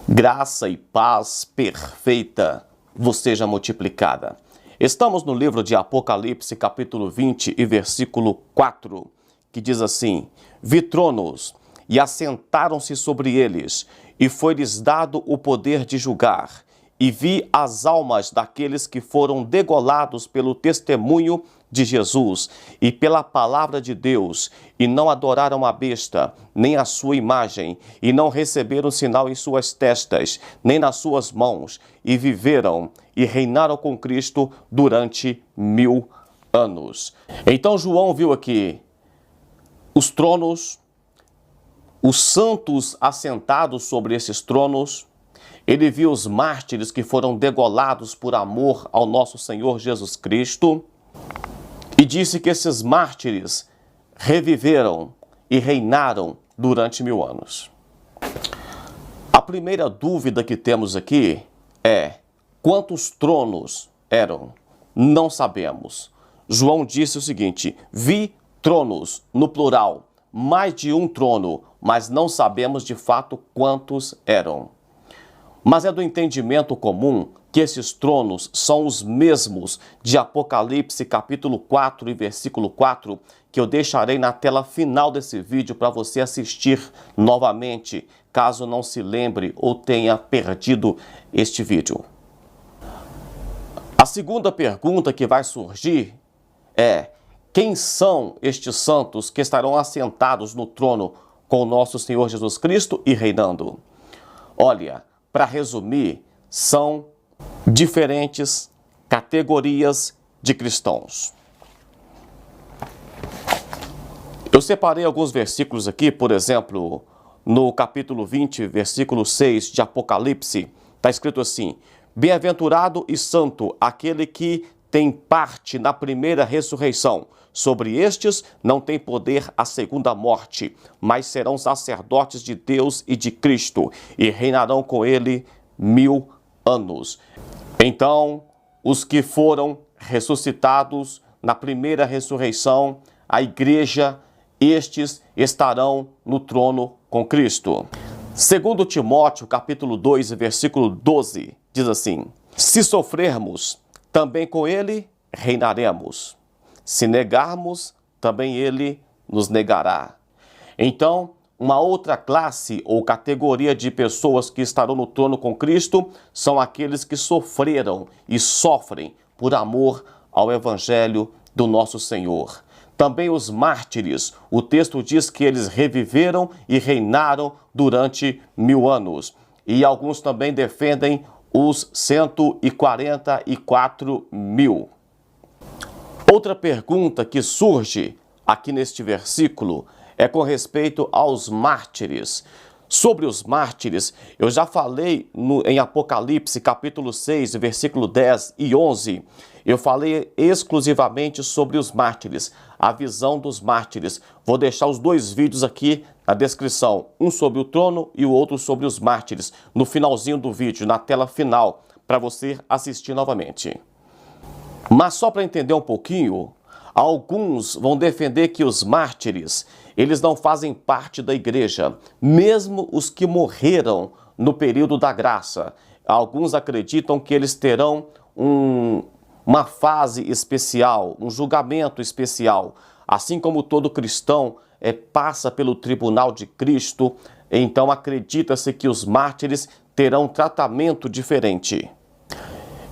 Graça e paz perfeita vos seja multiplicada. Estamos no livro de Apocalipse, capítulo 20 e versículo 4, que diz assim: Vi tronos, e assentaram-se sobre eles, e foi-lhes dado o poder de julgar. E vi as almas daqueles que foram degolados pelo testemunho de Jesus e pela palavra de Deus, e não adoraram a besta, nem a sua imagem, e não receberam sinal em suas testas, nem nas suas mãos, e viveram e reinaram com Cristo durante 1000 anos. Então João viu aqui os tronos, os santos assentados sobre esses tronos. Ele viu os mártires que foram degolados por amor ao nosso Senhor Jesus Cristo e disse que esses mártires reviveram e reinaram durante 1000 anos. A primeira dúvida que temos aqui é: quantos tronos eram? Não sabemos. João disse o seguinte: vi tronos, no plural, mais de um trono, mas não sabemos de fato quantos eram. Mas é do entendimento comum que esses tronos são os mesmos de Apocalipse capítulo 4 e versículo 4, que eu deixarei na tela final desse vídeo para você assistir novamente, caso não se lembre ou tenha perdido este vídeo. A segunda pergunta que vai surgir é: quem são estes santos que estarão assentados no trono com o nosso Senhor Jesus Cristo e reinando? Olha, para resumir, são diferentes categorias de cristãos. Eu separei alguns versículos aqui, por exemplo, no capítulo 20, versículo 6 de Apocalipse, está escrito assim: Bem-aventurado e santo aquele que tem parte na primeira ressurreição. Sobre estes não tem poder a segunda morte, mas serão sacerdotes de Deus e de Cristo, e reinarão com ele 1000 anos. Então, os que foram ressuscitados na primeira ressurreição, a igreja, estes estarão no trono com Cristo. Segundo Timóteo, capítulo 2, versículo 12, diz assim: Se sofrermos, também com ele reinaremos. Se negarmos, também ele nos negará. Então, uma outra classe ou categoria de pessoas que estarão no trono com Cristo são aqueles que sofreram e sofrem por amor ao Evangelho do nosso Senhor. Também os mártires, o texto diz que eles reviveram e reinaram durante 1000 anos. E alguns também defendem os 144 mil. Outra pergunta que surge aqui neste versículo é com respeito aos mártires. Sobre os mártires, eu já falei em Apocalipse, capítulo 6, versículo 10 e 11. Eu falei exclusivamente sobre os mártires, a visão dos mártires. Vou deixar os dois vídeos aqui na descrição, um sobre o trono e o outro sobre os mártires, no finalzinho do vídeo, na tela final, para você assistir novamente. Mas só para entender um pouquinho, alguns vão defender que os mártires, eles não fazem parte da igreja, mesmo os que morreram no período da graça. Alguns acreditam que eles terão uma fase especial, um julgamento especial. Assim como todo cristão passa pelo tribunal de Cristo, então acredita-se que os mártires terão um tratamento diferente.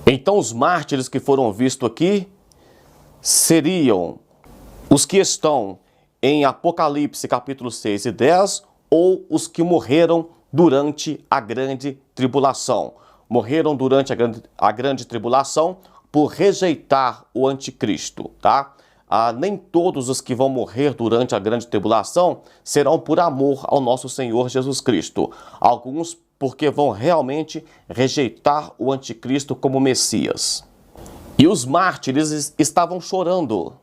Então os mártires que foram vistos aqui seriam os que estão em Apocalipse capítulo 6 e 10 ou os que morreram durante a grande tribulação. Morreram durante a grande tribulação por rejeitar o anticristo, tá? Nem todos os que vão morrer durante a grande tribulação serão por amor ao nosso Senhor Jesus Cristo. Alguns porque vão realmente rejeitar o anticristo como Messias. E os mártires estavam chorando.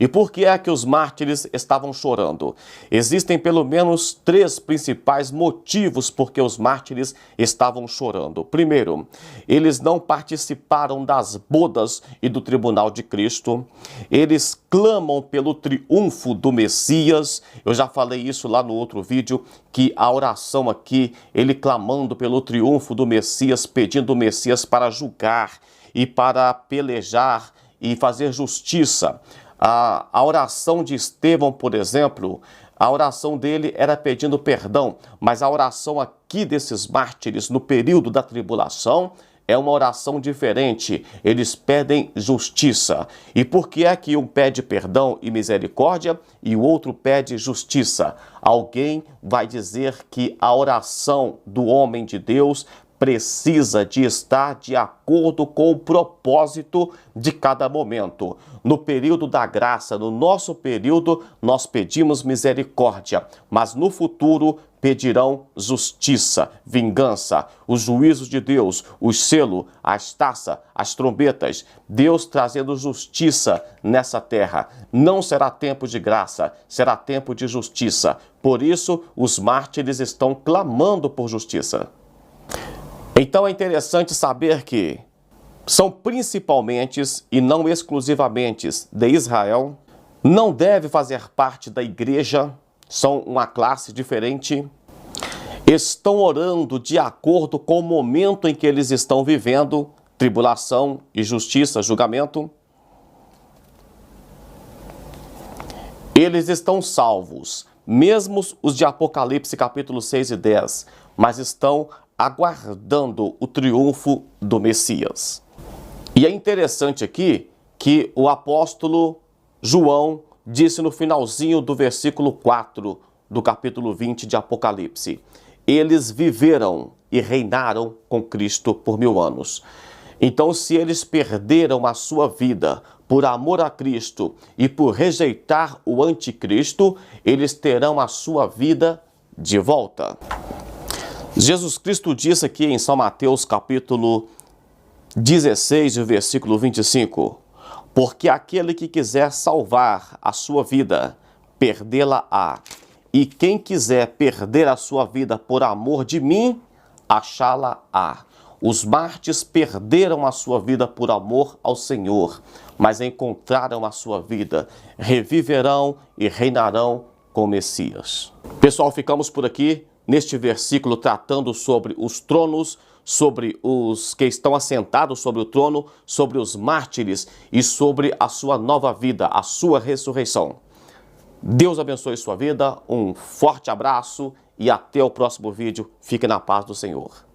E por que é que os mártires estavam chorando? Existem pelo menos 3 principais motivos por que os mártires estavam chorando. Primeiro, eles não participaram das bodas e do tribunal de Cristo. Eles clamam pelo triunfo do Messias. Eu já falei isso lá no outro vídeo, que a oração aqui, ele clamando pelo triunfo do Messias, pedindo o Messias para julgar e para pelejar e fazer justiça. A oração de Estevão, por exemplo, a oração dele era pedindo perdão, mas a oração aqui desses mártires no período da tribulação é uma oração diferente. Eles pedem justiça. E por que é que um pede perdão e misericórdia e o outro pede justiça? Alguém vai dizer que a oração do homem de Deus precisa de estar de acordo com o propósito de cada momento. No período da graça, no nosso período, nós pedimos misericórdia, mas no futuro pedirão justiça, vingança, os juízos de Deus, o selo, as taças, as trombetas, Deus trazendo justiça nessa terra. Não será tempo de graça, será tempo de justiça. Por isso, os mártires estão clamando por justiça. Então é interessante saber que são principalmente e não exclusivamente de Israel, não deve fazer parte da igreja, são uma classe diferente, estão orando de acordo com o momento em que eles estão vivendo, tribulação e justiça, julgamento. Eles estão salvos, mesmo os de Apocalipse capítulo 6 e 10, mas estão aguardando o triunfo do Messias. E é interessante aqui que o apóstolo João disse no finalzinho do versículo 4 do capítulo 20 de Apocalipse: eles viveram e reinaram com Cristo por 1000 anos. Então, se eles perderam a sua vida por amor a Cristo e por rejeitar o anticristo, eles terão a sua vida de volta. Jesus Cristo disse aqui em São Mateus capítulo 16, versículo 25, porque aquele que quiser salvar a sua vida, perdê-la-á, e quem quiser perder a sua vida por amor de mim, achá-la-á. Os mártires perderam a sua vida por amor ao Senhor, mas encontraram a sua vida, reviverão e reinarão com o Messias. Pessoal, ficamos por aqui neste versículo tratando sobre os tronos, sobre os que estão assentados sobre o trono, sobre os mártires e sobre a sua nova vida, a sua ressurreição. Deus abençoe sua vida, um forte abraço e até o próximo vídeo. Fique na paz do Senhor.